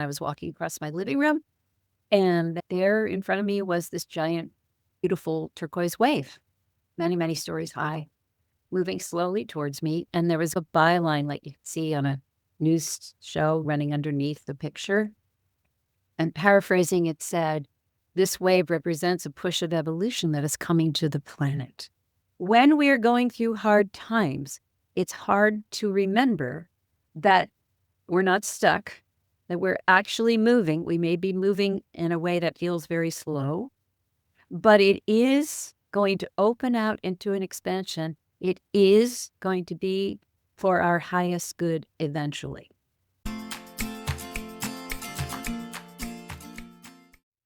I was walking across my living room, and there in front of me was this giant, beautiful turquoise wave, many, many stories high, moving slowly towards me. And there was a byline like you could see on a news show running underneath the picture. And paraphrasing, it said, "This wave represents a push of evolution that is coming to the planet." When we are going through hard times, it's hard to remember that we're not stuck, that we're actually moving. We may be moving in a way that feels very slow, but it is going to open out into an expansion. It is going to be for our highest good eventually.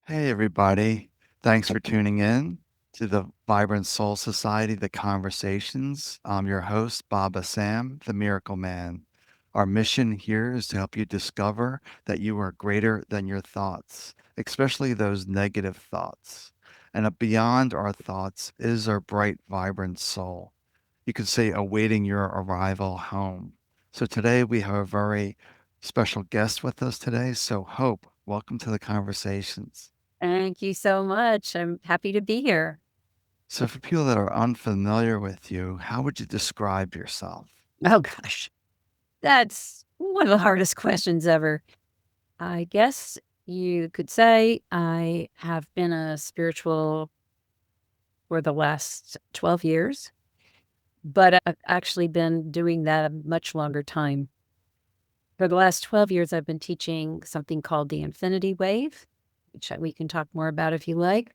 Hey, everybody. Thanks for tuning in to the Vibrant Soul Society, The Conversations. I'm your host, Baba Sam, the Miracle Man. Our mission here is to help you discover that you are greater than your thoughts, especially those negative thoughts. And beyond our thoughts is our bright, vibrant soul. You could say awaiting your arrival home. So today we have a very special guest with us today. So Hope, welcome to the Conversations. Thank you so much. I'm happy to be here. So, for people that are unfamiliar with you, how would you describe yourself? Oh, gosh. That's one of the hardest questions ever. I guess you could say I have been a spiritual for the last 12 years, but I've actually been doing that a much longer time. For the last 12 years, I've been teaching something called the infinity wave, which we can talk more about if you like.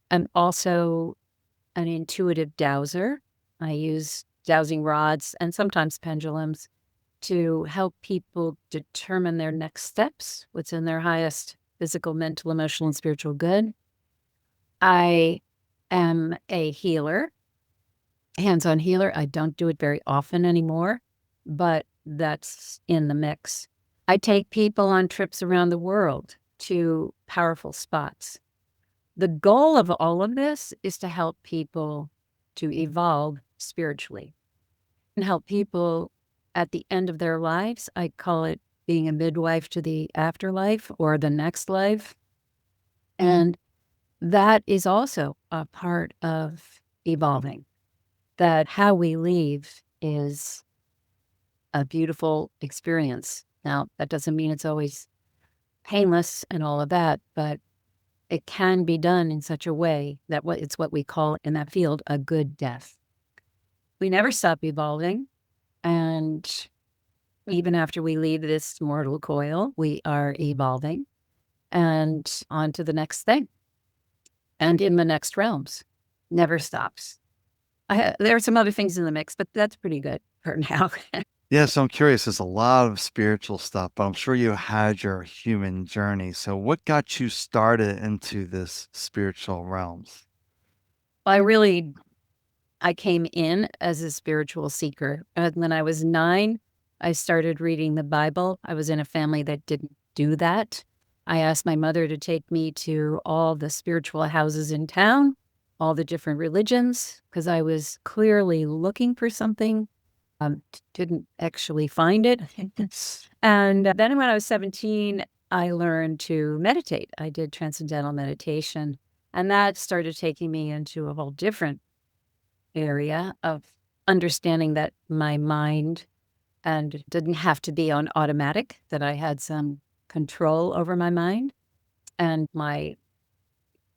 I'm also an intuitive dowser. I use dowsing rods and sometimes pendulums to help people determine their next steps, what's in their highest physical, mental, emotional, and spiritual good. I am a healer, hands-on healer. I don't do it very often anymore, but that's in the mix. I take people on trips around the world to powerful spots. The goal of all of this is to help people to evolve spiritually and help people at the end of their lives. I call it being a midwife to the afterlife or the next life. And that is also a part of evolving, that how we leave is a beautiful experience. Now, that doesn't mean it's always painless and all of that, but it can be done in such a way that it's what we call in that field a good death. We never stop evolving. And even after we leave this mortal coil, we are evolving and on to the next thing and in the next realms. Never stops. There are some other things in the mix, but that's pretty good for now. Yeah, so I'm curious, there's a lot of spiritual stuff, but I'm sure you had your human journey. So, what got you started into this spiritual realms? I came in as a spiritual seeker. When I was 9, I started reading the Bible. I was in a family that didn't do that. I asked my mother to take me to all the spiritual houses in town, all the different religions, because I was clearly looking for something. Didn't actually find it. And then when I was 17, I learned to meditate. I did transcendental meditation, and that started taking me into a whole different area of understanding that my mind and didn't have to be on automatic, that I had some control over my mind and my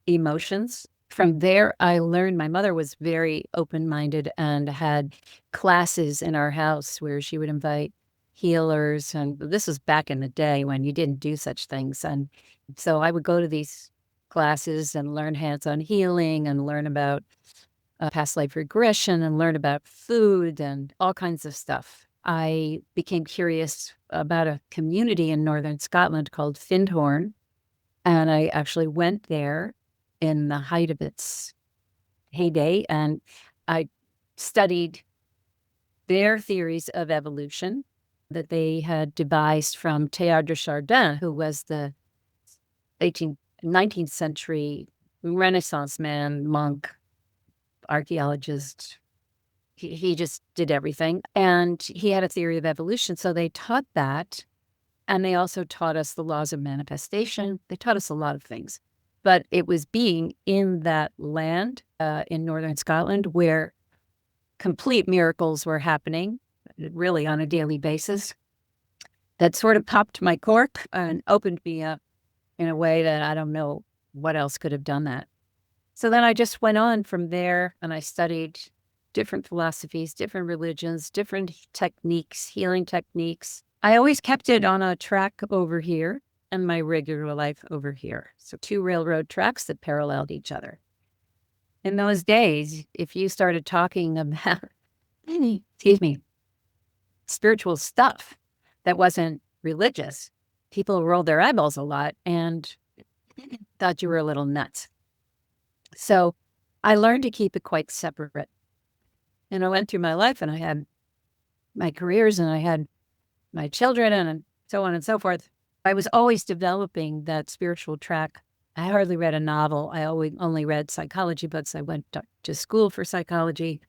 emotions. From there, I learned my mother was very open-minded and had classes in our house where she would invite healers. And this was back in the day when you didn't do such things. And so I would go to these classes and learn hands-on healing and learn about past life regression and learn about food and all kinds of stuff. I became curious about a community in northern Scotland called Findhorn, and I actually went there in the height of its heyday, and I studied their theories of evolution that they had devised from Teilhard de Chardin, who was the 19th century Renaissance man, monk, archaeologist. He just did everything. And he had a theory of evolution. So they taught that And they also taught us the laws of manifestation. They taught us a lot of things. But it was being in that land in northern Scotland where complete miracles were happening, really on a daily basis, that sort of popped my cork and opened me up in a way that I don't know what else could have done that. So then I just went on from there and I studied different philosophies, different religions, different techniques, healing techniques. I always kept it on a track over here and my regular life over here. So 2 railroad tracks that paralleled each other. In those days, if you started talking about, excuse me, spiritual stuff that wasn't religious, people rolled their eyeballs a lot and thought you were a little nuts. So I learned to keep it quite separate. And I went through my life and I had my careers and I had my children and so on and so forth. I was always developing that spiritual track. I hardly read a novel. I only read psychology books. I went to school for psychology.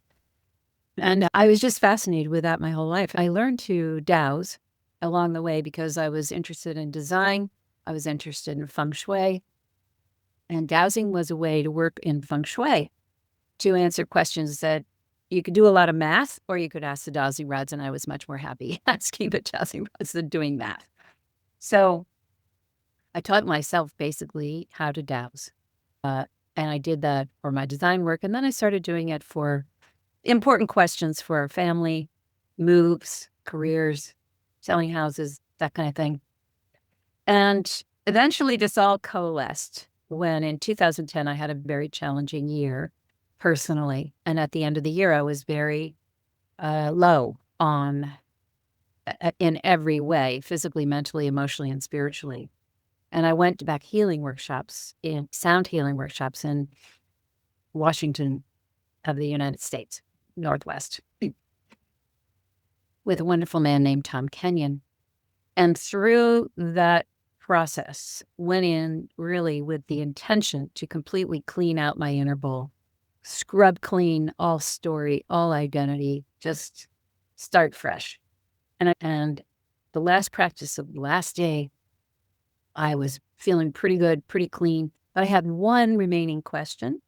And I was just fascinated with that my whole life. I learned to dowse along the way because I was interested in design. I was interested in feng shui. And dowsing was a way to work in feng shui to answer questions that you could do a lot of math or you could ask the dowsing rods. And I was much more happy asking the dowsing rods than doing math. So I taught myself basically how to dowse. And I did that for my design work. And then I started doing it for important questions for our family, moves, careers, selling houses, that kind of thing. And eventually this all coalesced when in 2010, I had a very challenging year personally. And at the end of the year, I was very low on in every way, physically, mentally, emotionally, and spiritually. And I went to back healing workshops, in sound healing workshops in Washington of the United States, Northwest, with a wonderful man named Tom Kenyon. And through that process, went in really with the intention to completely clean out my inner bowl, scrub clean all story, all identity, just start fresh. And the last practice of the last day, I was feeling pretty good, pretty clean. But I had one remaining question,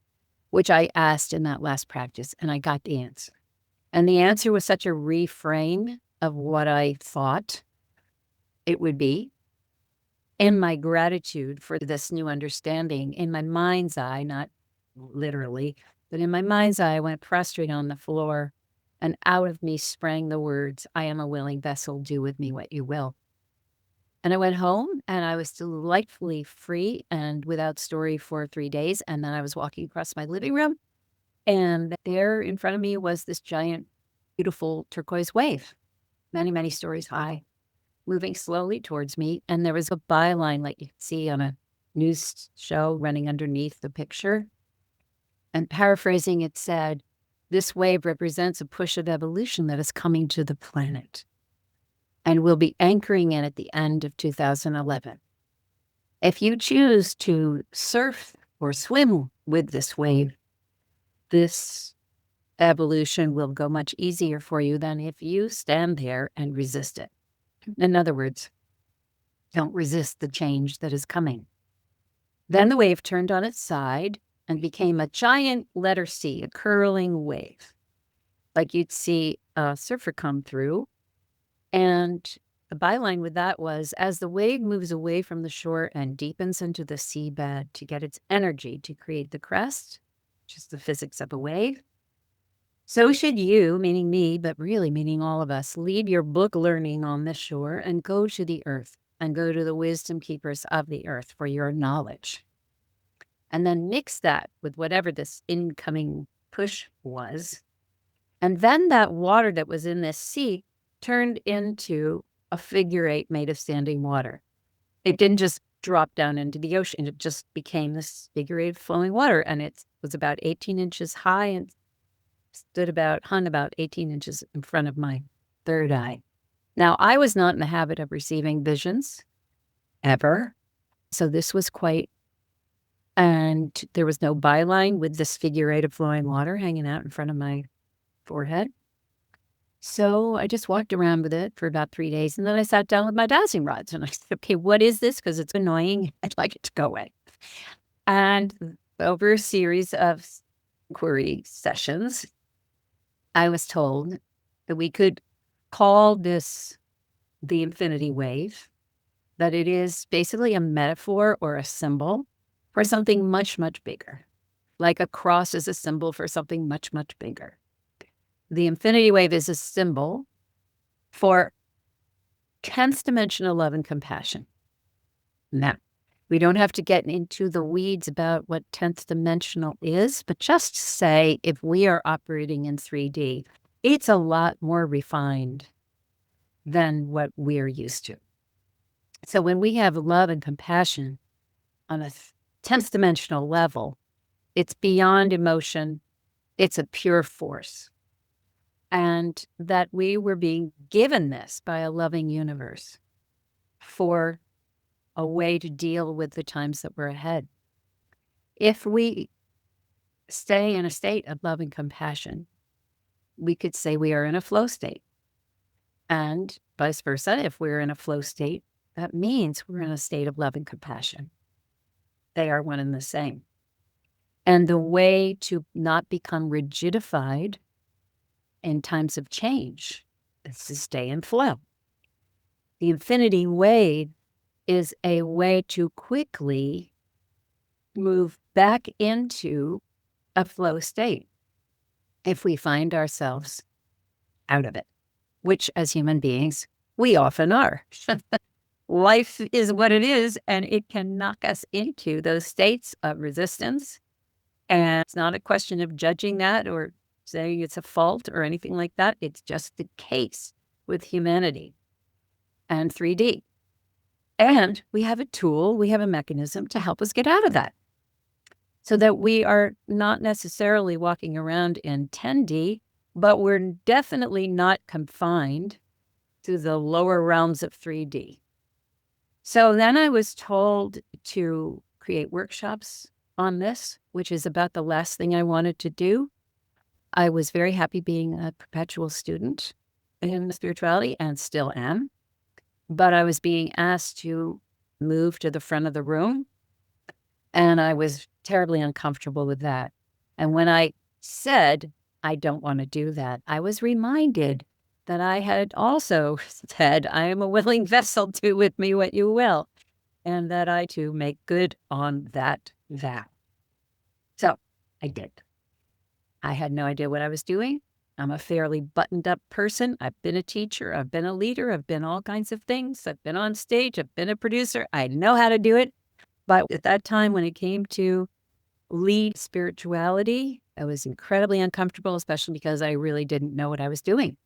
which I asked in that last practice, and I got the answer. And the answer was such a reframe of what I thought it would be. And my gratitude for this new understanding in my mind's eye, not literally, but in my mind's eye, I went prostrate on the floor, and out of me sprang the words, "I am a willing vessel, do with me what you will." And I went home and I was delightfully free and without story for 3 days. And then I was walking across my living room and there in front of me was this giant, beautiful turquoise wave, many, many stories high, moving slowly towards me. And there was a byline like you could see on a news show running underneath the picture. And paraphrasing, it said, "This wave represents a push of evolution that is coming to the planet and will be anchoring in at the end of 2011. If you choose to surf or swim with this wave, this evolution will go much easier for you than if you stand there and resist it." In other words, don't resist the change that is coming. Then the wave turned on its side and became a giant letter C, a curling wave, like you'd see a surfer come through. And the byline with that was, as the wave moves away from the shore and deepens into the seabed to get its energy to create the crest, which is the physics of a wave, so should you, meaning me, but really meaning all of us, leave your book learning on this shore and go to the earth and go to the wisdom keepers of the earth for your knowledge. And then mix that with whatever this incoming push was. And then that water that was in this sea turned into a figure 8 made of standing water. It didn't just drop down into the ocean. It just became this figure 8 flowing water. And it was about 18 inches high and hung about 18 inches in front of my third eye. Now, I was not in the habit of receiving visions ever. So this was quite, and there was no byline with this figure 8 of flowing water hanging out in front of my forehead. So I just walked around with it for about 3 days, and then I sat down with my dowsing rods, and I said, "Okay, what is this? Because it's annoying. I'd like it to go away." And over a series of inquiry sessions, I was told that we could call this the infinity wave, that it is basically a metaphor or a symbol for something much, much bigger. Like a cross is a symbol for something much, much bigger. The infinity wave is a symbol for 10th dimensional love and compassion. Now, we don't have to get into the weeds about what 10th dimensional is, but just say if we are operating in 3D, it's a lot more refined than what we're used to. So when we have love and compassion on a 10th dimensional level, it's beyond emotion, it's a pure force. And that we were being given this by a loving universe for a way to deal with the times that were ahead. If we stay in a state of love and compassion, we could say we are in a flow state. And vice versa, if we're in a flow state, that means we're in a state of love and compassion. They are one and the same. And the way to not become rigidified in times of change is to stay in flow. The infinity wave is a way to quickly move back into a flow state if we find ourselves out of it, which as human beings, we often are. Life is what it is, and it can knock us into those states of resistance. And it's not a question of judging that or saying it's a fault or anything like that. It's just the case with humanity and 3D. And we have a tool, we have a mechanism to help us get out of that so that we are not necessarily walking around in 10D, but we're definitely not confined to the lower realms of 3D. So then I was told to create workshops on this, which is about the last thing I wanted to do. I was very happy being a perpetual student in spirituality and still am, but I was being asked to move to the front of the room, and I was terribly uncomfortable with that. And when I said, I don't want to do that, I was reminded that I had also said, I am a willing vessel, do with me what you will, and that I too make good on that vow. So I did. I had no idea what I was doing. I'm a fairly buttoned up person. I've been a teacher. I've been a leader. I've been all kinds of things. I've been on stage. I've been a producer. I know how to do it. But at that time, when it came to lead spirituality, I was incredibly uncomfortable, especially because I really didn't know what I was doing.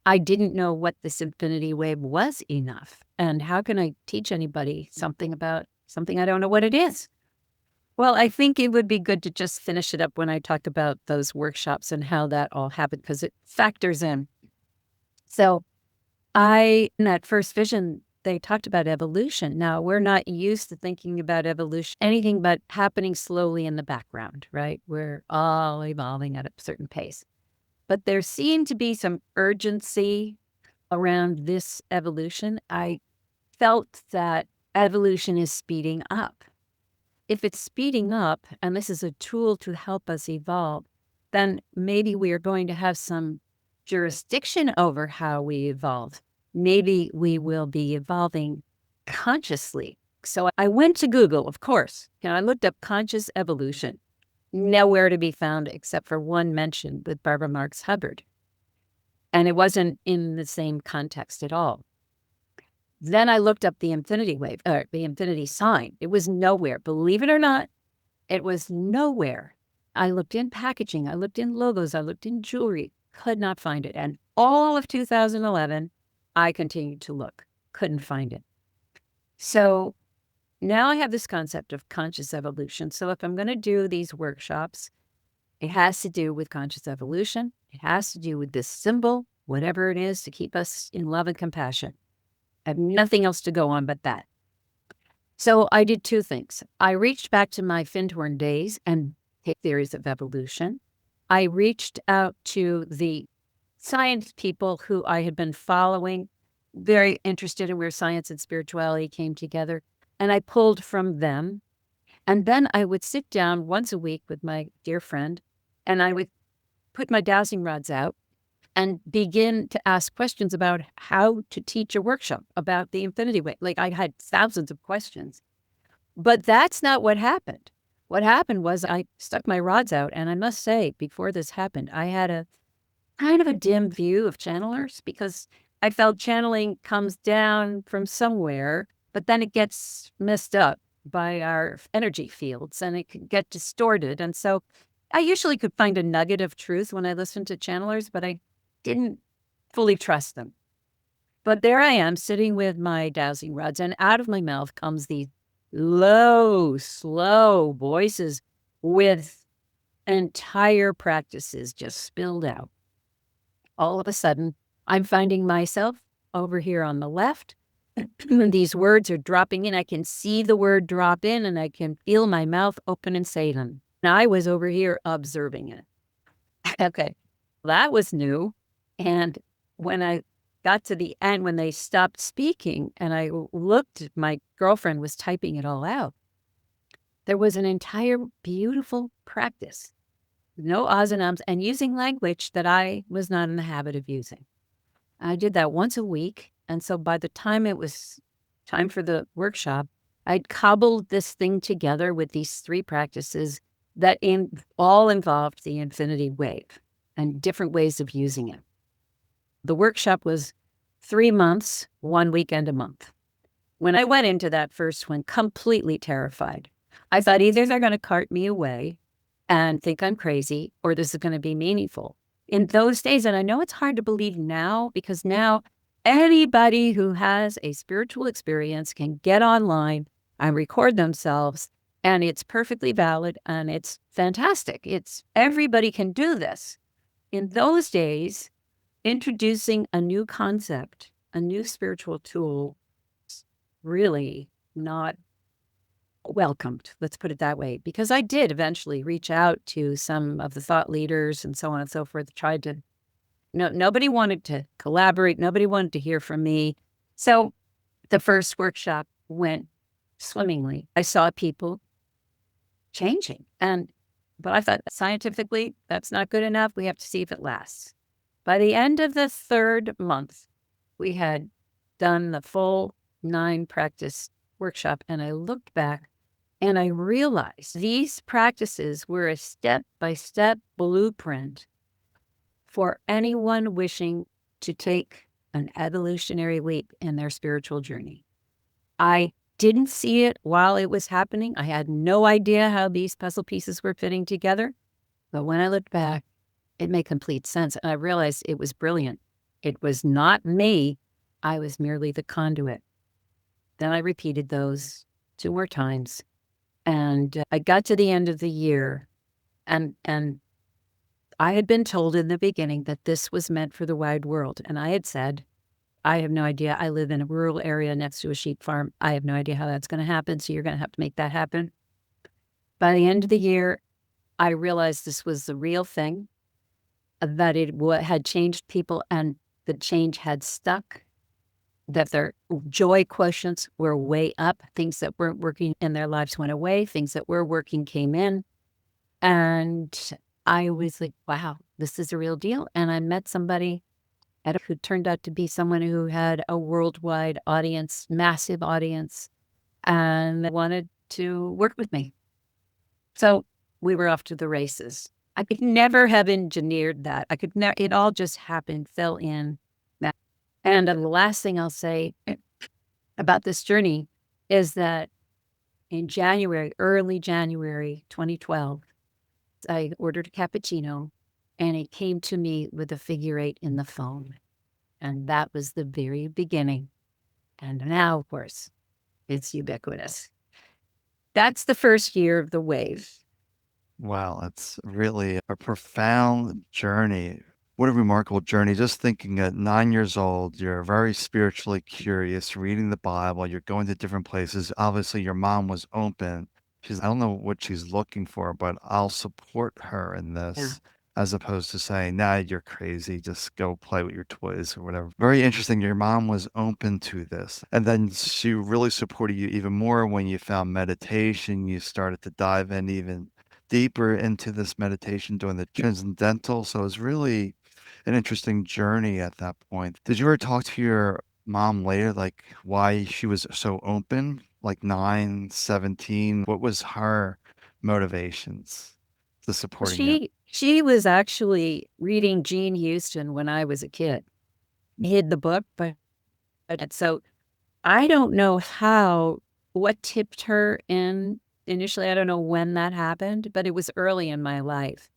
I didn't know what this infinity wave was enough. And how can I teach anybody something about something I don't know what it is? Well, I think it would be good to just finish it up when I talk about those workshops and how that all happened, because it factors in. So in that first vision, they talked about evolution. Now, we're not used to thinking about evolution, anything but happening slowly in the background, right? We're all evolving at a certain pace. But there seemed to be some urgency around this evolution. I felt that evolution is speeding up. If it's speeding up, and this is a tool to help us evolve, then maybe we are going to have some jurisdiction over how we evolve. Maybe we will be evolving consciously. So I went to Google, of course, and I looked up conscious evolution. Nowhere to be found except for one mention with Barbara Marx Hubbard. And it wasn't in the same context at all. Then I looked up the infinity wave, the infinity sign. It was nowhere. Believe it or not, it was nowhere. I looked in packaging. I looked in logos. I looked in jewelry. Could not find it. And all of 2011, I continued to look. Couldn't find it. So now I have this concept of conscious evolution. So if I'm going to do these workshops, it has to do with conscious evolution. It has to do with this symbol, whatever it is, to keep us in love and compassion. I have nothing else to go on but that. So I did two things. I reached back to my Findhorn days and theories of evolution. I reached out to the science people who I had been following, very interested in where science and spirituality came together. And I pulled from them. And then I would sit down once a week with my dear friend, and I would put my dowsing rods out and begin to ask questions about how to teach a workshop about the infinity way. Like, I had thousands of questions, but that's not what happened. What happened was I stuck my rods out, and I must say, before this happened, I had a kind of a dim view of channelers because I felt channeling comes down from somewhere, but then it gets messed up by our energy fields and it can get distorted. And so I usually could find a nugget of truth when I listened to channelers, but I didn't fully trust them. But there I am sitting with my dowsing rods, and out of my mouth comes these low, slow voices with entire practices just spilled out. All of a sudden, I'm finding myself over here on the left. These words are dropping in. I can see the word drop in, and I can feel my mouth open and say them. And I was over here observing it. Okay, that was new. And when I got to the end, when they stopped speaking and I looked, my girlfriend was typing it all out. There was an entire beautiful practice, no ahs and ums, and using language that I was not in the habit of using. I did that once a week. And so by the time it was time for the workshop, I'd cobbled this thing together with these 3 practices that all involved the infinity wave and different ways of using it. The workshop was 3 months, 1 weekend a month. When I went into that first one completely terrified, I thought either they're going to cart me away and think I'm crazy, or this is going to be meaningful. In those days, and I know it's hard to believe now, because now anybody who has a spiritual experience can get online and record themselves, and it's perfectly valid and it's fantastic. Everybody can do this. In those days, introducing a new concept, a new spiritual tool, really not welcomed, let's put it that way, because I did eventually reach out to some of the thought leaders and so on and so forth, tried to, nobody wanted to collaborate. Nobody wanted to hear from me. So the first workshop went swimmingly. I saw people changing, but I thought scientifically, that's not good enough. We have to see if it lasts. By the end of the 3rd month, we had done the full 9 practice workshop, and I looked back and I realized these practices were a step-by-step blueprint for anyone wishing to take an evolutionary leap in their spiritual journey. I didn't see it while it was happening. I had no idea how these puzzle pieces were fitting together. But when I looked back, it made complete sense. And I realized it was brilliant. It was not me. I was merely the conduit. Then I repeated those 2 more times. And I got to the end of the year, and I had been told in the beginning that this was meant for the wide world. And I had said, I have no idea. I live in a rural area next to a sheep farm. I have no idea how that's going to happen. So you're going to have to make that happen. By the end of the year, I realized this was the real thing, that it had changed people and the change had stuck, that their joy quotients were way up. Things that weren't working in their lives went away. Things that were working came in. And I was like, wow, this is a real deal. And I met somebody who turned out to be someone who had a worldwide audience, massive audience, and wanted to work with me. So we were off to the races. I could never have engineered that. I could never, it all just happened, fell in. And the last thing I'll say about this journey is that in January, early January 2012, I ordered a cappuccino, and it came to me with a figure 8 in the phone. And that was the very beginning. And now, of course, it's ubiquitous. That's the first year of the wave. Wow, it's really a profound journey. What a remarkable journey. Just thinking at 9 years old, you're very spiritually curious, reading the Bible, you're going to different places. Obviously, your mom was open. I don't know what she's looking for, but I'll support her in Yeah. this. as opposed to saying, nah, you're crazy, just go play with your toys or whatever. Very interesting. Your mom was open to this. And then she really supported you even more when you found meditation. You started to dive in even deeper into this meditation, doing the transcendental. So it was really an interesting journey at that point. Did you ever talk to your mom later, like why she was so open, like 9, 17? What was her motivations to Well, supporting you? she was actually reading Jean Houston when I was a kid. Hid the book, but and so I don't know what tipped her in initially. I don't know when that happened, but it was early in my life.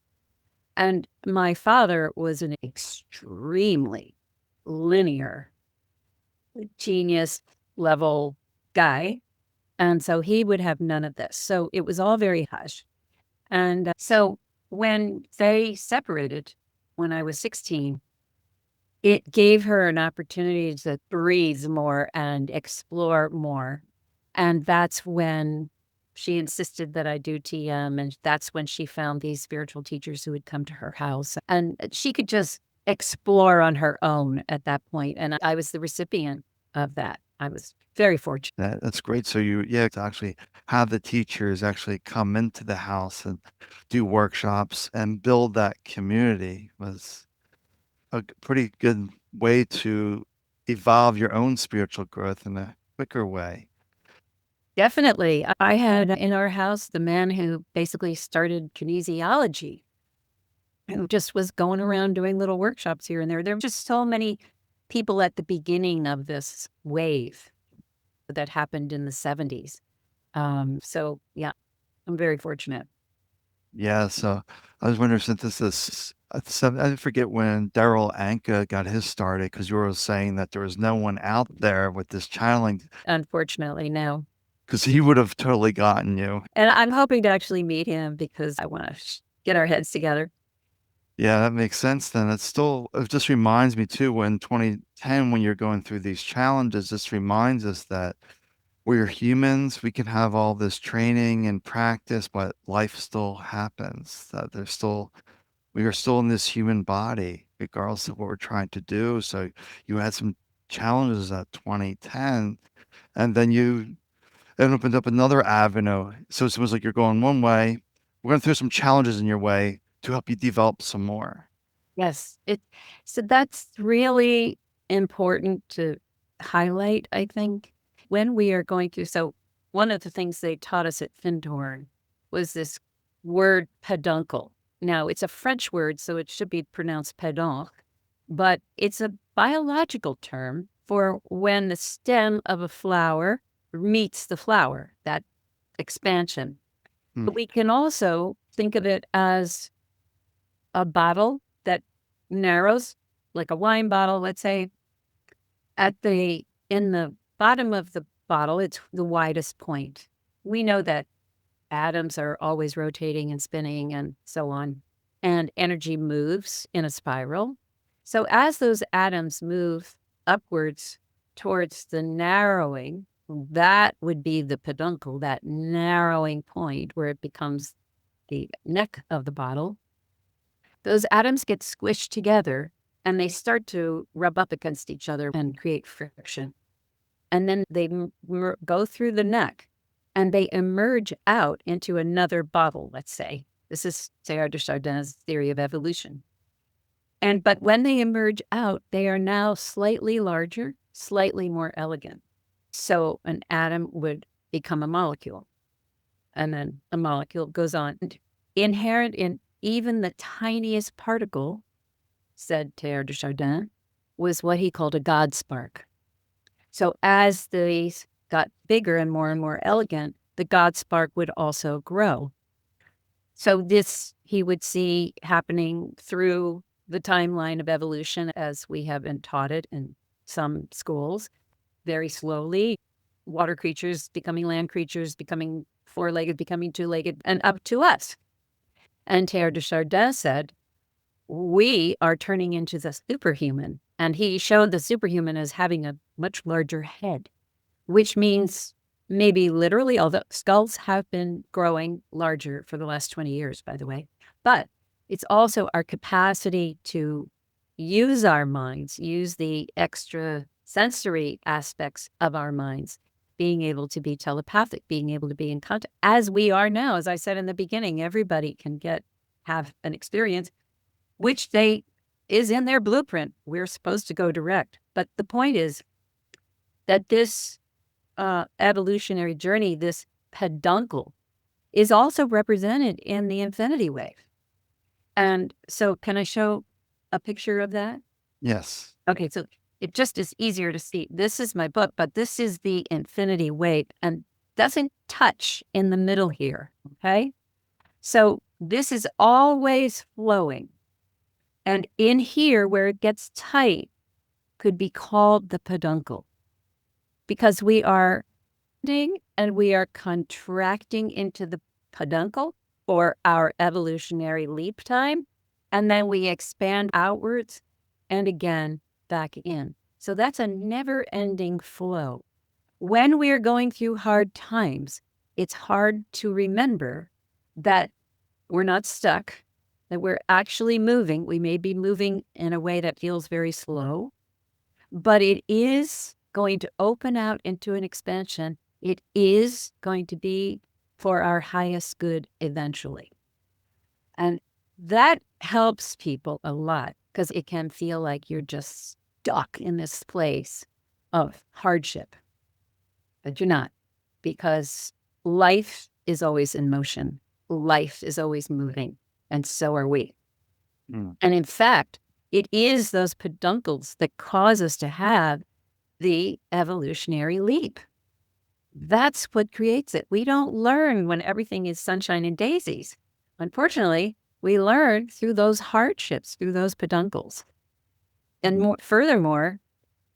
And my father was an extremely linear genius level guy. And so he would have none of this. So it was all very hush. And so when they separated when I was 16, it gave her an opportunity to breathe more and explore more. And that's when she insisted that I do TM. And that's when she found these spiritual teachers who would come to her house. And she could just explore on her own at that point. And I was the recipient of that. I was very fortunate. That's great. So you, yeah, to actually have the teachers actually come into the house and do workshops and build that community was a pretty good way to evolve your own spiritual growth in a quicker way. Definitely. I had in our house the man who basically started kinesiology, who just was going around doing little workshops here and there. There were just so many people at the beginning of this wave that happened in the 70s. So, yeah, I'm very fortunate. Yeah, so I was wondering since this is, I forget when Daryl Anka got his started because you were saying that there was no one out there with this channeling Unfortunately, no. because he would have totally gotten you. And I'm hoping to actually meet him because I want to get our heads together. Yeah, that makes sense then. It just reminds me too, when 2010, when you're going through these challenges, this reminds us that we're humans. We can have all this training and practice, but life still happens. That we are still in this human body, regardless of what we're trying to do. So you had some challenges at 2010, and then it opened up another avenue. So it was like you're going one way. We're going to throw some challenges in your way to help you develop some more. Yes. So that's really important to highlight, I think, when we are going through. So one of the things they taught us at Findhorn was this word peduncle. Now it's a French word, so it should be pronounced pedoncle, but it's a biological term for when the stem of a flower meets the flower, that expansion. Hmm. But we can also think of it as a bottle that narrows, like a wine bottle, let's say, in the bottom of the bottle, it's the widest point. We know that atoms are always rotating and spinning and so on, and energy moves in a spiral. So as those atoms move upwards towards the narrowing, that would be the peduncle, that narrowing point where it becomes the neck of the bottle. Those atoms get squished together and they start to rub up against each other and create friction. And then they go through the neck and they emerge out into another bottle, let's say. This is Teilhard de Chardin's theory of evolution. But when they emerge out, they are now slightly larger, slightly more elegant. So an atom would become a molecule. And then a molecule goes on. Inherent in even the tiniest particle, said Teilhard de Chardin, was what he called a God spark. So as these got bigger and more elegant, the God spark would also grow. So this he would see happening through the timeline of evolution as we have been taught it in some schools, very slowly. Water creatures becoming land creatures, becoming four-legged, becoming two-legged, and up to us. And Teilhard de Chardin said, we are turning into the superhuman. And he showed the superhuman as having a much larger head, which means maybe literally, although skulls have been growing larger for the last 20 years, by the way. But It's also our capacity to use our minds, use the extra sensory aspects of our minds, being able to be telepathic, being able to be in contact, as we are now. As I said in the beginning, everybody can have an experience, which is in their blueprint. We're supposed to go direct. But the point is that this evolutionary journey, this peduncle, is also represented in the infinity wave. And so can I show a picture of that? Yes. Okay, so it just is easier to see. This is my book, but this is the infinity wave and doesn't touch in the middle here, okay? So this is always flowing. And in here, where it gets tight, could be called the peduncle, because we are and we are contracting into the peduncle for our evolutionary leap time. And then we expand outwards and again back in. So that's a never ending flow. When we are going through hard times, it's hard to remember that we're not stuck, that we're actually moving. We may be moving in a way that feels very slow, but it is going to open out into an expansion. It is going to be for our highest good eventually. And that helps people a lot, because it can feel like you're just stuck in this place of hardship. But you're not, because life is always in motion. Life is always moving, and so are we. Mm. And in fact, it is those peduncles that cause us to have the evolutionary leap. That's what creates it. We don't learn when everything is sunshine and daisies. Unfortunately, we learn through those hardships, through those peduncles. And furthermore,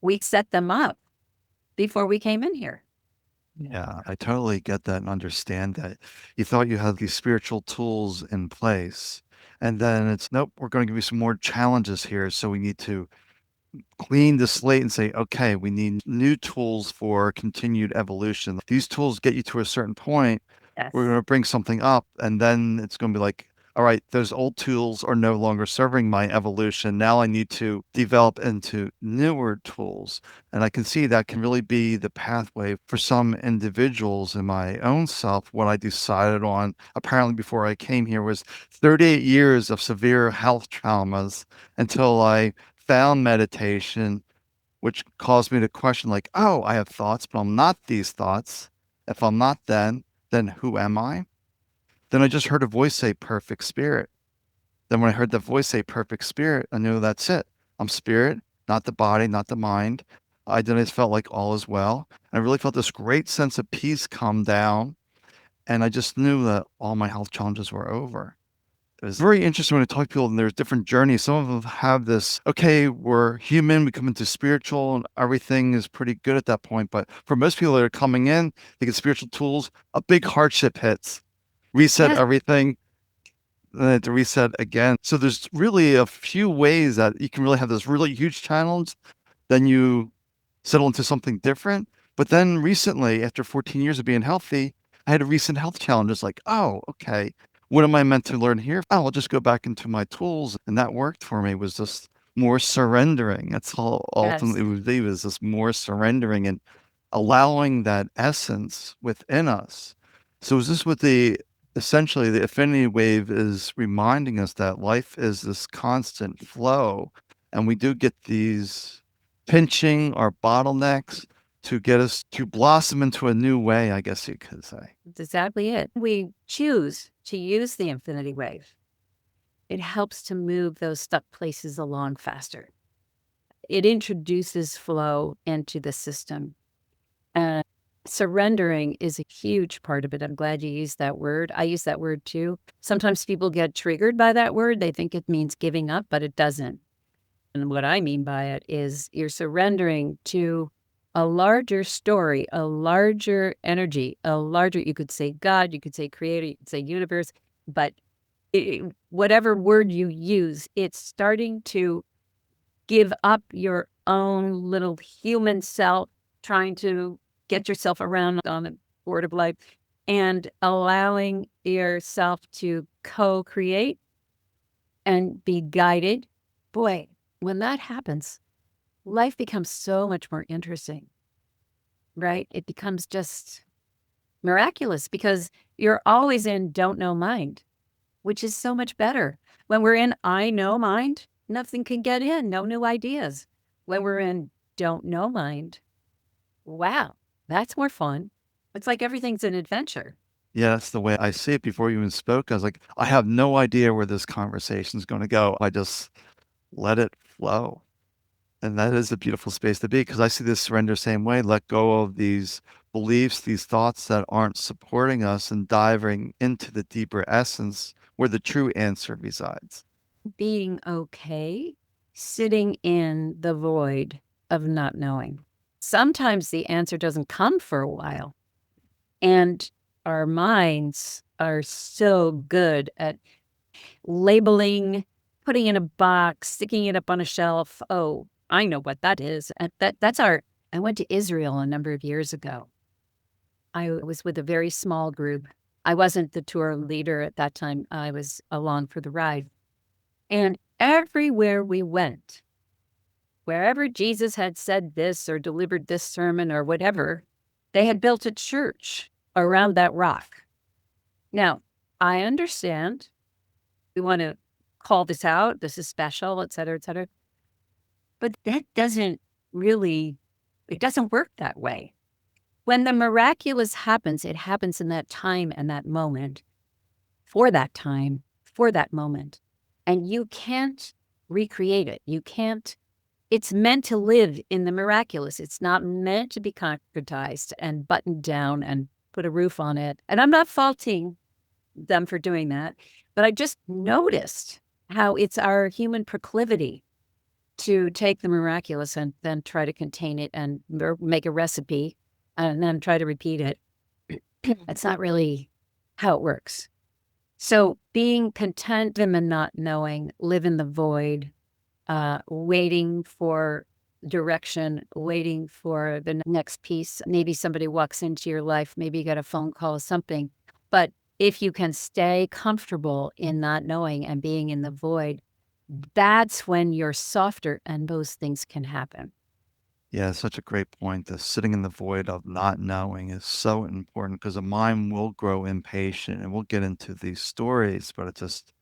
we set them up before we came in here. Yeah, I totally get that and understand that. You thought you had these spiritual tools in place, and then it's, nope, we're going to give you some more challenges here. So we need to clean the slate and say, okay, we need new tools for continued evolution. These tools get you to a certain point. Yes. We're going to bring something up, and then it's going to be like, all right, those old tools are no longer serving my evolution. Now I need to develop into newer tools. And I can see that can really be the pathway for some individuals in my own self. What I decided on, apparently before I came here, was 38 years of severe health traumas until I found meditation, which caused me to question, like, oh, I have thoughts, but I'm not these thoughts. If I'm not then who am I? Then I just heard a voice say perfect spirit. Then when I heard the voice say perfect spirit, I knew that's it. I'm spirit, not the body, not the mind. I then just felt like all is well. I really felt this great sense of peace come down. And I just knew that all my health challenges were over. It was very interesting when I talk to people, and there's different journeys. Some of them have this, okay, we're human, we come into spiritual, and everything is pretty good at that point. But for most people that are coming in, they get spiritual tools, a big hardship hits, reset Yes. everything, then they have to reset again. So there's really a few ways that you can really have this really huge challenge, then you settle into something different. But then recently, after 14 years of being healthy, I had a recent health challenge. It's like, oh, okay, what am I meant to learn here? Oh, I'll just go back into my tools. And that worked for me, was just more surrendering. That's all ultimately Yes. it would be, was just more surrendering and allowing that essence within us. So is this what essentially the affinity wave is reminding us, that life is this constant flow, and we do get these pinching or bottlenecks to get us to blossom into a new way, I guess you could say. That's exactly it. We choose to use the infinity wave. It helps to move those stuck places along faster. It introduces flow into the system. And surrendering is a huge part of it. I'm glad you used that word. I use that word too. Sometimes people get triggered by that word. They think it means giving up, but it doesn't. And what I mean by it is you're surrendering to a larger story, a larger energy, a larger, you could say God, you could say creator, you could say universe, but whatever word you use, it's starting to give up your own little human self, trying to get yourself around on the board of life, and allowing yourself to co-create and be guided. Boy, when that happens, life becomes so much more interesting, right? It becomes just miraculous because you're always in don't know mind, which is so much better. When we're in I know mind, nothing can get in, no new ideas. When we're in don't know mind, wow, that's more fun. It's like everything's an adventure. Yeah, that's the way I see it. Before you even spoke, I was like, I have no idea where this conversation is going to go. I just let it flow. And that is a beautiful space to be because I see this surrender same way. Let go of these beliefs, these thoughts that aren't supporting us, and diving into the deeper essence where the true answer resides. Being okay, sitting in the void of not knowing. Sometimes the answer doesn't come for a while. And our minds are so good at labeling, putting in a box, sticking it up on a shelf. Oh, I know what that is. And that's our I went to Israel a number of years ago. I was with a very small group. I wasn't the tour leader at that time. I was along for the ride. And everywhere we went, wherever Jesus had said this or delivered this sermon or whatever, they had built a church around that rock. Now, I understand we want to call this out. This is special, et cetera, et cetera. But that doesn't really, it doesn't work that way. When the miraculous happens, it happens in that time and that moment, for that time, for that moment. And you can't recreate it. You can't, it's meant to live in the miraculous. It's not meant to be concretized and buttoned down and put a roof on it. And I'm not faulting them for doing that, but I just noticed how it's our human proclivity to take the miraculous and then try to contain it and make a recipe and then try to repeat it. That's not really how it works. So being content in the not knowing, live in the void, waiting for direction, waiting for the next piece. Maybe somebody walks into your life, maybe you get a phone call, something. But if you can stay comfortable in not knowing and being in the void, that's when you're softer and those things can happen. Yeah, such a great point. The sitting in the void of not knowing is so important because the mind will grow impatient and we'll get into these stories, but it just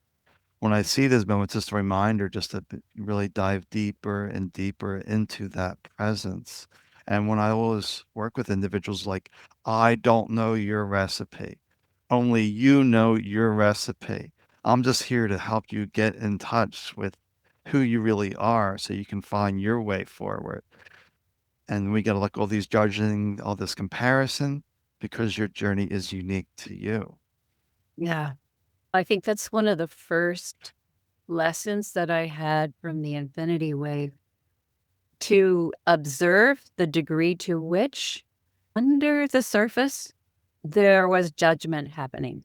when I see this moment, it's just a reminder just to really dive deeper and deeper into that presence. And when I always work with individuals, like, I don't know your recipe, only you know your recipe. I'm just here to help you get in touch with who you really are so you can find your way forward. And we got to let go of these judging, all this comparison, because your journey is unique to you. Yeah. I think that's one of the first lessons that I had from the Infinity Wave, to observe the degree to which under the surface there was judgment happening.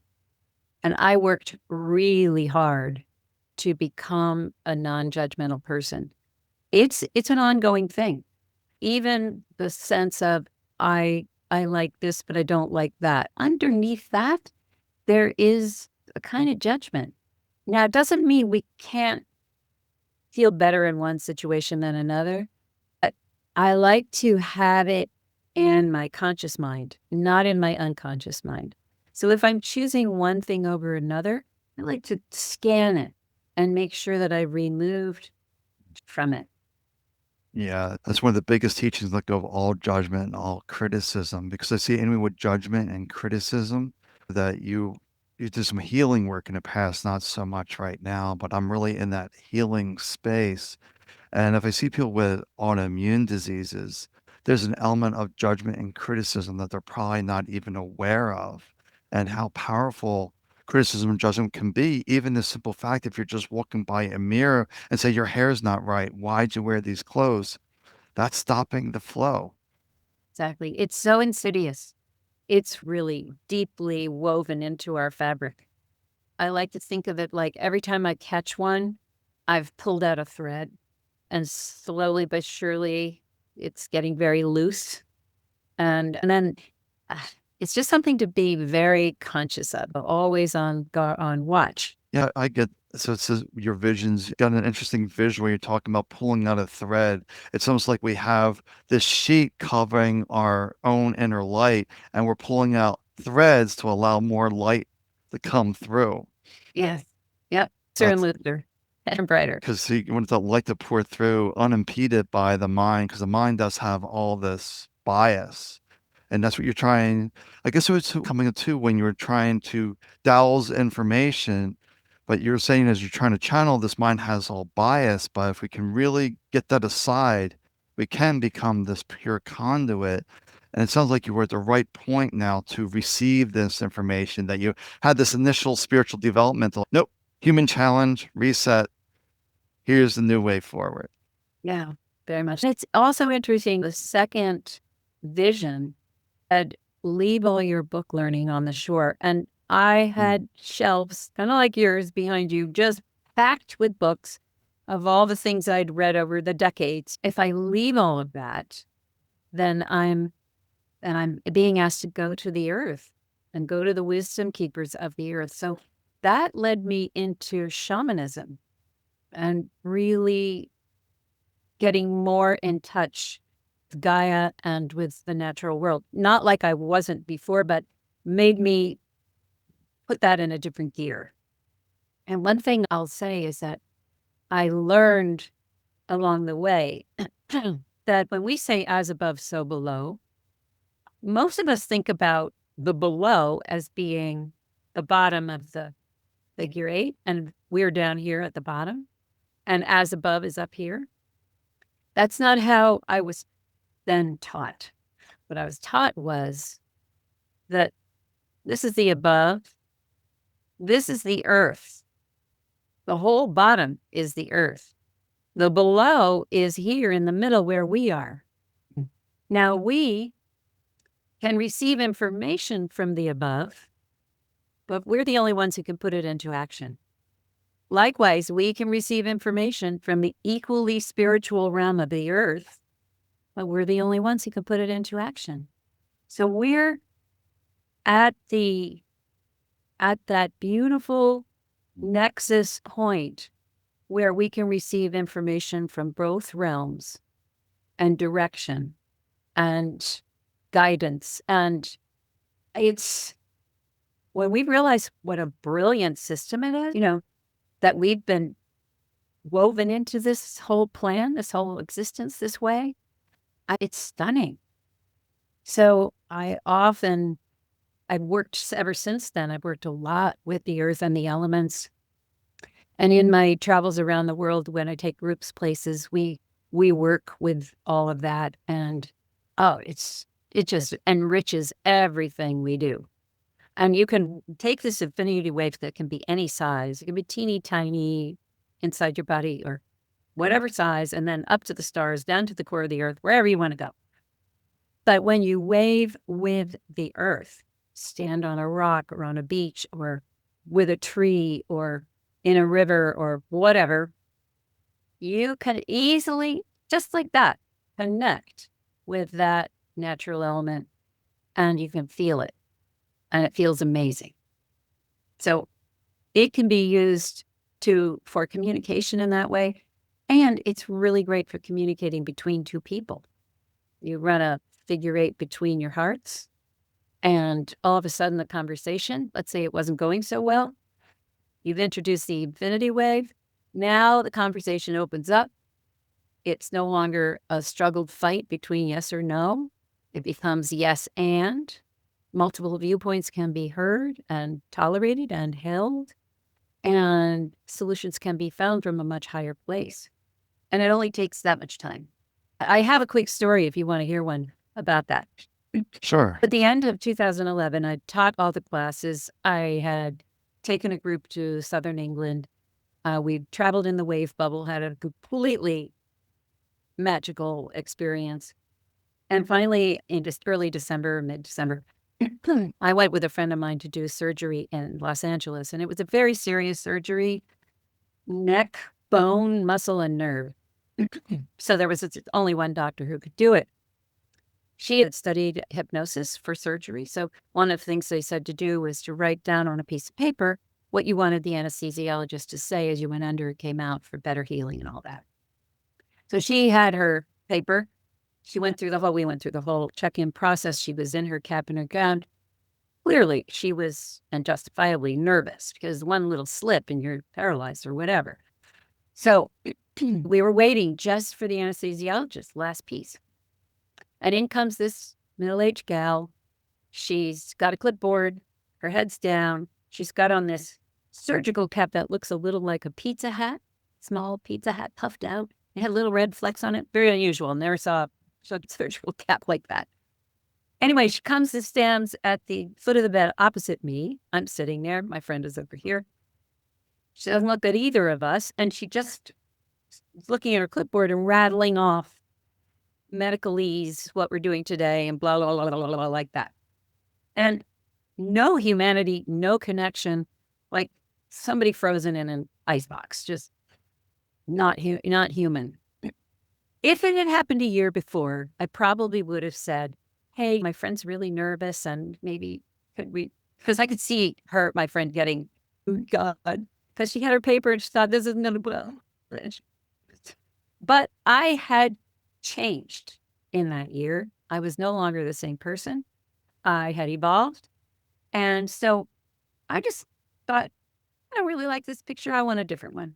And I worked really hard to become a non-judgmental person. It's an ongoing thing. Even the sense of I like this, but I don't like that. Underneath that, there is a kind of judgment. Now, it doesn't mean we can't feel better in one situation than another. I, I like to have it in my conscious mind, not in my unconscious mind. So if I'm choosing one thing over another, I like to scan it and make sure that I removed from it. Yeah, that's one of the biggest teachings, let go of all judgment and all criticism, because I see anyone with judgment and criticism that you did some healing work in the past, not so much right now, but I'm really in that healing space. And if I see people with autoimmune diseases, there's an element of judgment and criticism that they're probably not even aware of, and how powerful criticism and judgment can be. Even the simple fact, if you're just walking by a mirror and say, your hair's not right, why'd you wear these clothes? That's stopping the flow. Exactly. It's so insidious. It's really deeply woven into our fabric. I like to think of it like every time I catch one, I've pulled out a thread, and slowly but surely it's getting very loose. And then uh, it's just something to be very conscious of, always on watch. Yeah, I get So it says your vision's got an interesting visual where you're talking about pulling out a thread. It's almost like we have this sheet covering our own inner light, and we're pulling out threads to allow more light to come through. Yes. Yep. Sir and That's Luther and brighter. because you want the light to pour through unimpeded by the mind, because the mind does have all this bias. And that's what you're trying. I guess it was coming to when you were trying to douse information, but you're saying as you're trying to channel, this mind has all bias. But if we can really get that aside, we can become this pure conduit. And it sounds like you were at the right point now to receive this information, that you had this initial spiritual developmental, nope, human challenge, reset. Here's the new way forward. Yeah, very much. It's also interesting. The second vision had leave all your book learning on the shore. And I had shelves, kind of like yours behind you, just packed with books of all the things I'd read over the decades. If I leave all of that, then I'm being asked to go to the earth and go to the wisdom keepers of the earth. So that led me into shamanism and really getting more in touch with Gaia and with the natural world. Not like I wasn't before, but made me put that in a different gear. And one thing I'll say is that I learned along the way that when we say as above, so below, most of us think about the below as being the bottom of the figure eight, and we're down here at the bottom, and as above is up here. That's not how I was then taught. What I was taught was that this is the above, this is the earth. The whole bottom is the earth. The below is here in the middle where we are. Now we can receive information from the above, but we're the only ones who can put it into action. Likewise, we can receive information from the equally spiritual realm of the earth, but we're the only ones who can put it into action. So we're at that beautiful nexus point where we can receive information from both realms and direction and guidance. And it's when we realize what a brilliant system it is, that we've been woven into this whole plan, this whole existence this way, it's stunning. So I've worked ever since then. I've worked a lot with the earth and the elements. And in my travels around the world, when I take groups places, we work with all of that. And it just enriches everything we do. And you can take this infinity wave that can be any size. It can be teeny tiny inside your body or whatever size, and then up to the stars, down to the core of the earth, wherever you want to go. But when you wave with the earth, stand on a rock or on a beach or with a tree or in a river or whatever, you can easily, just like that, connect with that natural element, and you can feel it. And it feels amazing. So it can be used for communication in that way. And it's really great for communicating between two people. You run a figure eight between your hearts, and all of a sudden the conversation, let's say it wasn't going so well, you've introduced the infinity wave. Now the conversation opens up. It's no longer a struggled fight between yes or no. It becomes yes and. Multiple viewpoints can be heard and tolerated and held, and solutions can be found from a much higher place. And it only takes that much time. I have a quick story if you want to hear one about that. Sure. At the end of 2011, I taught all the classes. I had taken a group to Southern England. We traveled in the wave bubble, had a completely magical experience. And finally, in just early December, mid-December, I went with a friend of mine to do surgery in Los Angeles, and it was a very serious surgery, neck, bone, muscle, and nerve. So there was only one doctor who could do it. She had studied hypnosis for surgery. So one of the things they said to do was to write down on a piece of paper what you wanted the anesthesiologist to say as you went under and came out for better healing and all that. So she had her paper. We went through the whole check-in process. She was in her cap and her gown. Clearly, she was, and justifiably, nervous because one little slip and you're paralyzed or whatever. So we were waiting just for the anesthesiologist, last piece. And in comes this middle-aged gal. She's got a clipboard, her head's down. She's got on this surgical cap that looks a little like a pizza hat, small pizza hat puffed out. It had little red flecks on it. Very unusual. Never saw a surgical cap like that. Anyway, she comes and stands at the foot of the bed opposite me. I'm sitting there. My friend is over here. She doesn't look at either of us. And she just is looking at her clipboard and rattling off medicalese, what we're doing today, and blah, blah, blah, blah, blah, like that. And no humanity, no connection, like somebody frozen in an icebox, just not human. If it had happened a year before, I probably would have said, hey, my friend's really nervous and maybe could we, because I could see my friend getting, oh God, because she had her paper and she thought this isn't going to, well. But I had changed in that year. I was no longer the same person. I had evolved. And so I just thought, I don't really like this picture. I want a different one.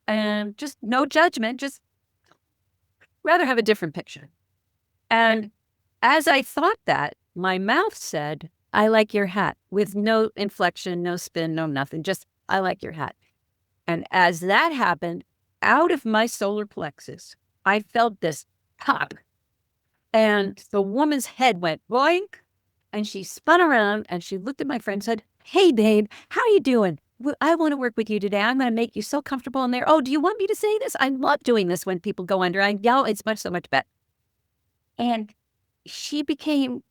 And just no judgment, just rather have a different picture. And as I thought that, my mouth said, I like your hat, with no inflection, no spin, no nothing, just, I like your hat. And as that happened, out of my solar plexus, I felt this pop. And the woman's head went boink, and she spun around and she looked at my friend and said, hey, babe, how you doing? I want to work with you today. I'm going to make you so comfortable in there. Oh, do you want me to say this? I love doing this when people go under. I yell, it's so much better. And she became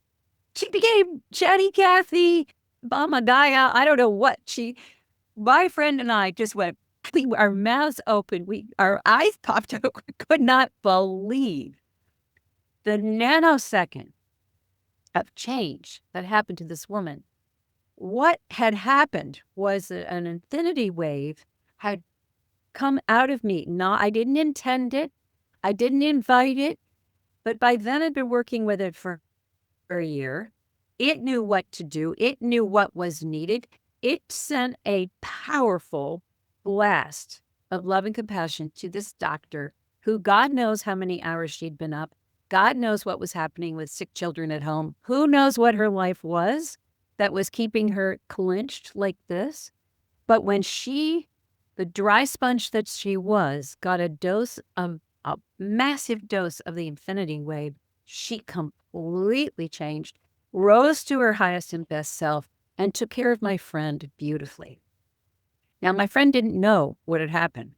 Chatty Cathy, Mama Gaia. I don't know what. My friend and I just went, our mouths open. Our eyes popped out. We could not believe the nanosecond of change that happened to this woman. What had happened was an infinity wave had come out of me. I didn't intend it. I didn't invite it. But by then I'd been working with it for a year. It knew what to do. It knew what was needed. It sent a powerful blast of love and compassion to this doctor who God knows how many hours she'd been up. God knows what was happening with sick children at home. Who knows what her life was that was keeping her clinched like this? But when the dry sponge that she was, got a massive dose of the infinity wave, she completely changed, rose to her highest and best self, and took care of my friend beautifully. Now, my friend didn't know what had happened,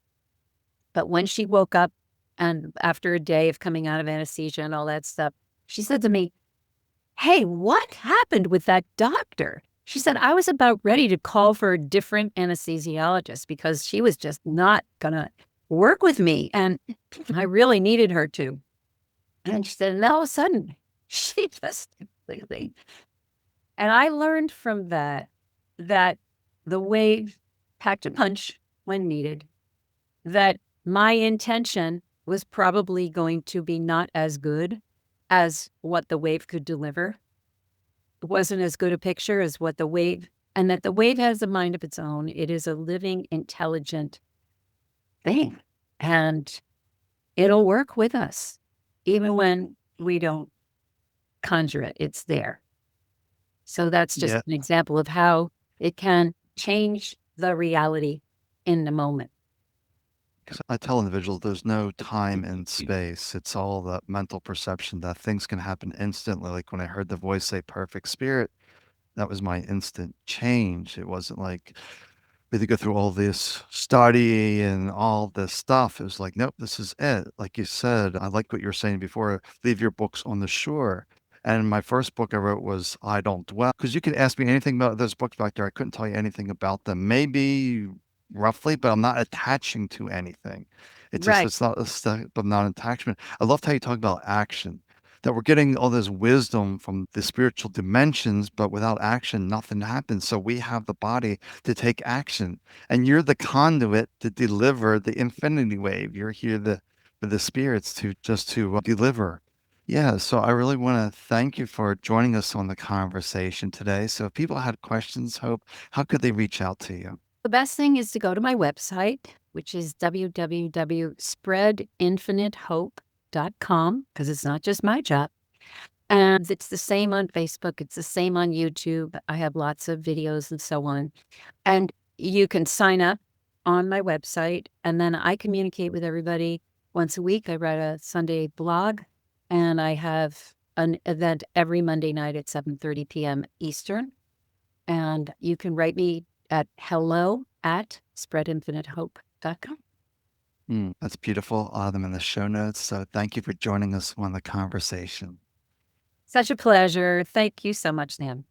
but when she woke up, and after a day of coming out of anesthesia and all that stuff, she said to me, hey, what happened with that doctor? She said, I was about ready to call for a different anesthesiologist because she was just not going to work with me. And I really needed her to. And she said, and all of a sudden, she just completely. And I learned from that the wave packed a punch when needed, that my intention was probably going to be not as good as what the wave could deliver. It wasn't as good a picture as what the wave, and that the wave has a mind of its own. It is a living, intelligent thing, and it'll work with us. Even when we don't conjure it, it's there. So that's just an example of how it can change the reality in the moment. Because I tell individuals there's no time and space. It's all the mental perception that things can happen instantly. Like when I heard the voice say perfect spirit, that was my instant change. It wasn't like we had to go through all this study and all this stuff. It was like, nope, this is it. Like you said, I like what you were saying before, leave your books on the shore. And my first book I wrote was I Don't Dwell. Because you could ask me anything about those books back there. I couldn't tell you anything about them. Maybe roughly, but I'm not attaching to anything. It's just, Right. it's not a step of non-attachment. I loved how you talk about action. that we're getting all this wisdom from the spiritual dimensions, but without action, nothing happens. So we have the body to take action, and you're the conduit to deliver the infinity wave. You're here for the spirits to just to deliver. Yeah, so I really want to thank you for joining us on the conversation today. So if people had questions, Hope, how could they reach out to you? The best thing is to go to my website, which is www.spreadinfinitehope.com, because it's not just my job. And it's the same on Facebook. It's the same on YouTube. I have lots of videos and so on. And you can sign up on my website, and then I communicate with everybody once a week. I write a Sunday blog, and I have an event every Monday night at 7:30 p.m. Eastern. And you can write me at hello@spreadinfinitehope.com. That's beautiful. I'll have them in the show notes. So thank you for joining us on the conversation. Such a pleasure. Thank you so much, Sam.